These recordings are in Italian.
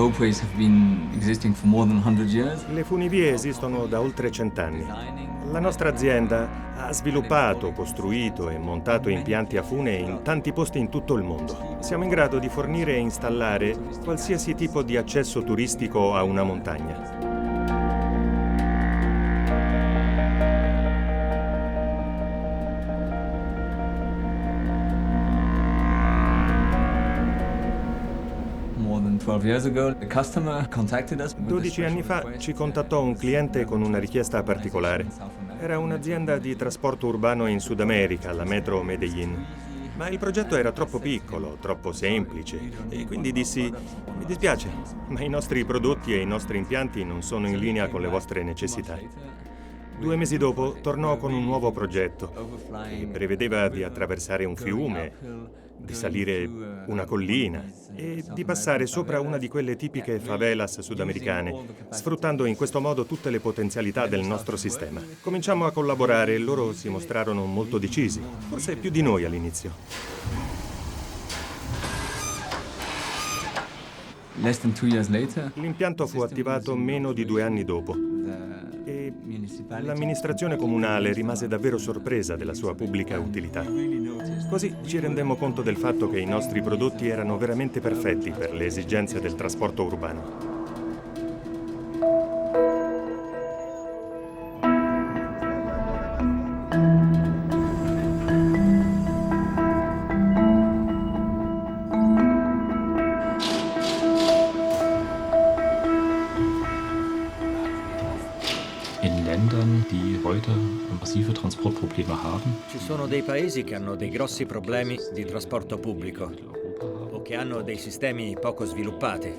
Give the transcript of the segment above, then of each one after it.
ropeways have been existing for more than 100 years. Le funivie esistono da oltre 100 anni. La nostra azienda ha sviluppato, costruito e montato impianti a fune in tanti posti in tutto il mondo. Siamo in grado di fornire e installare qualsiasi tipo di accesso turistico a una montagna. More than 12 years ago, the customer contacted us. 12 anni fa ci contattò un cliente con una richiesta particolare. Era un'azienda di trasporto urbano in Sud America, la Metro Medellín. Ma il progetto era troppo piccolo, troppo semplice, e quindi dissi: mi dispiace, ma i nostri prodotti e i nostri impianti non sono in linea con le vostre necessità. 2 mesi dopo tornò con un nuovo progetto che prevedeva di attraversare un fiume, di salire una collina e di passare sopra una di quelle tipiche favelas sudamericane, sfruttando in questo modo tutte le potenzialità del nostro sistema. Cominciamo a collaborare e loro si mostrarono molto decisi, forse più di noi all'inizio. Less than 2 years later, L'impianto fu attivato meno di 2 anni dopo e l'amministrazione comunale rimase davvero sorpresa della sua pubblica utilità. Così ci rendemmo conto del fatto che i nostri prodotti erano veramente perfetti per le esigenze del trasporto urbano. In Ländern, die heute massive Transportprobleme haben, Ci sono dei paesi che hanno dei grossi problemi di trasporto pubblico o che hanno dei sistemi poco sviluppati.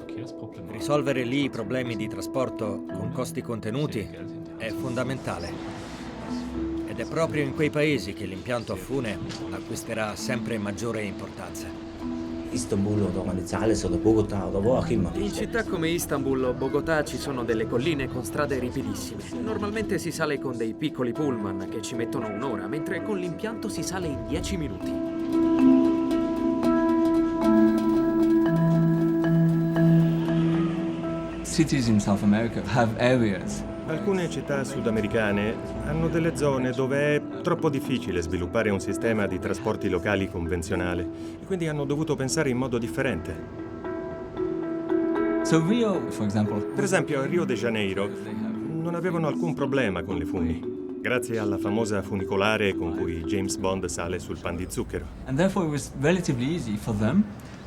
Risolvere lì i problemi di trasporto con costi contenuti è fondamentale. Ed è proprio in quei paesi che l'impianto a fune acquisterà sempre maggiore importanza. Istanbul oder Manizales oder Bogotà oder wo auch immer. In città come Istanbul o Bogotà ci sono delle colline con strade ripidissime. Normalmente si sale con dei piccoli pullman che ci mettono un'ora, mentre con l'impianto si sale in 10 minuti. cities in South America have areas. Alcune città sudamericane hanno delle zone dove è troppo difficile sviluppare un sistema di trasporti locali convenzionale e quindi hanno dovuto pensare in modo differente. So Rio, for example, Per esempio, a Rio de Janeiro non avevano alcun problema con le funi, grazie alla famosa funicolare con cui James Bond sale sul pan di zucchero. and therefore it was relatively easy for them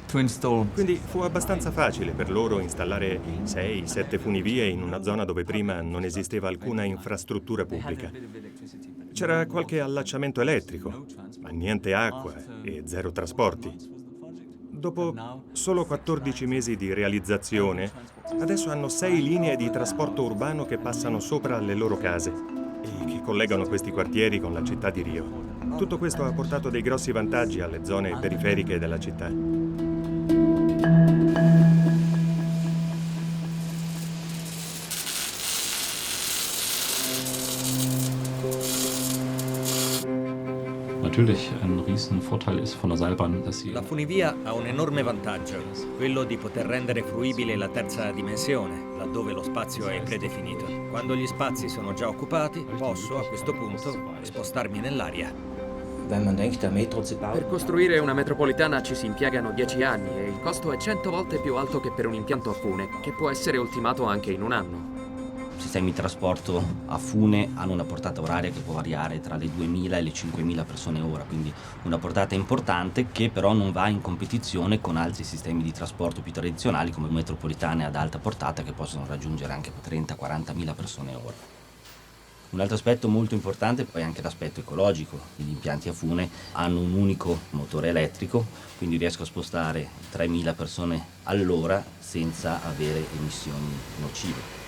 to install. Quindi fu abbastanza facile per loro installare 6-7 funivie in una zona dove prima non esisteva alcuna infrastruttura pubblica. C'era qualche allacciamento elettrico, ma niente acqua e zero trasporti. Dopo solo 14 mesi di realizzazione, adesso hanno 6 linee di trasporto urbano che passano sopra le loro case e che collegano questi quartieri con la città di Rio. Tutto questo ha portato dei grossi vantaggi alle zone periferiche della città. Natürlich ein Riesenvorteil ist von der Seilbahn, dass sie La funivia ha un enorme vantaggio, quello di poter rendere fruibile la terza dimensione, laddove lo spazio è predefinito. Quando gli spazi sono già occupati, posso a questo punto spostarmi nell'aria. Wenn man denkt, der Metro zu Per bauen, costruire una metropolitana ci si impiegano 10 anni e il costo è 100 volte più alto che per un impianto a fune, che può essere ultimato anche in un anno. Sistemi di trasporto a fune hanno una portata oraria che può variare tra le 2.000 e le 5.000 persone ora, quindi una portata importante che però non va in competizione con altri sistemi di trasporto più tradizionali come metropolitane ad alta portata che possono raggiungere anche 30-40.000 persone ora. Un altro aspetto molto importante è poi anche l'aspetto ecologico. Gli impianti a fune hanno un unico motore elettrico, quindi riesco a spostare 3.000 persone all'ora senza avere emissioni nocive.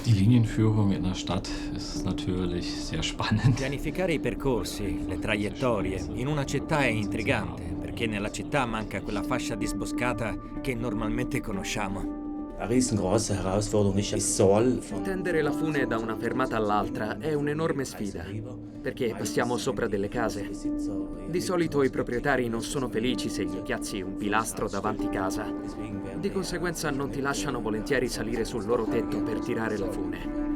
Die Linienführung in der Stadt ist natürlich sehr spannend. Pianificare i percorsi, le traiettorie, in una città è intrigante, perché nella città manca quella fascia disboscata che normalmente conosciamo. Eine riesengroße Herausforderung ist das Soll. Tendere la fune da una fermata all'altra è un'enorme sfida, perché passiamo sopra delle case. Di solito i proprietari non sono felici se gli piazzi un pilastro davanti casa. Di conseguenza non ti lasciano volentieri salire sul loro tetto per tirare la fune.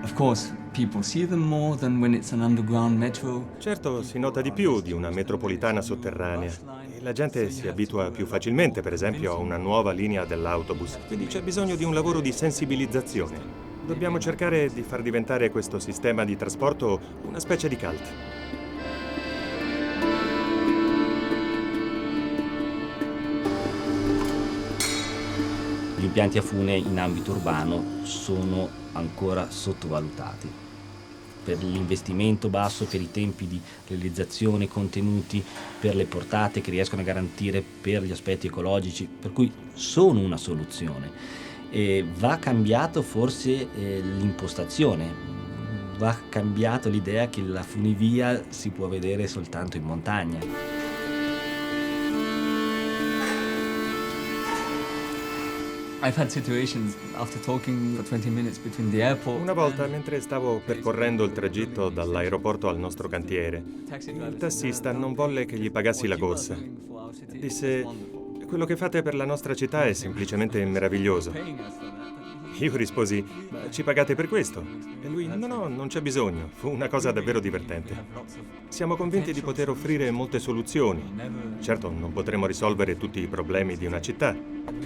Of course, people see them more than when it's an underground metro. Certo, si nota di più di una metropolitana sotterranea e la gente si abitua più facilmente, per esempio, a una nuova linea dell'autobus. Quindi c'è bisogno di un lavoro di sensibilizzazione. Dobbiamo cercare di far diventare questo sistema di trasporto una specie di cult. Gli impianti a fune in ambito urbano sono ancora sottovalutati. Per l'investimento basso, per i tempi di realizzazione contenuti, per le portate che riescono a garantire, per gli aspetti ecologici, per cui sono una soluzione. E va cambiato forse l'impostazione, va cambiato l'idea che la funivia si può vedere soltanto in montagna. I've had situations after talking for 20 minutes between the airport. Una volta, mentre stavo percorrendo il tragitto dall'aeroporto al nostro cantiere, il tassista non volle che gli pagassi la corsa. Disse: quello che fate per la nostra città è semplicemente meraviglioso. Io risposi: ma ci pagate per questo? E lui: no, non c'è bisogno. Fu una cosa davvero divertente. Siamo convinti di poter offrire molte soluzioni. Certo, non potremo risolvere tutti i problemi di una città,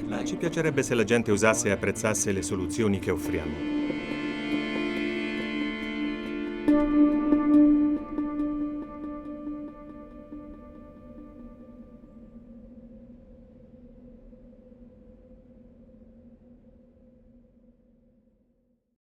ma ci piacerebbe se la gente usasse e apprezzasse le soluzioni che offriamo.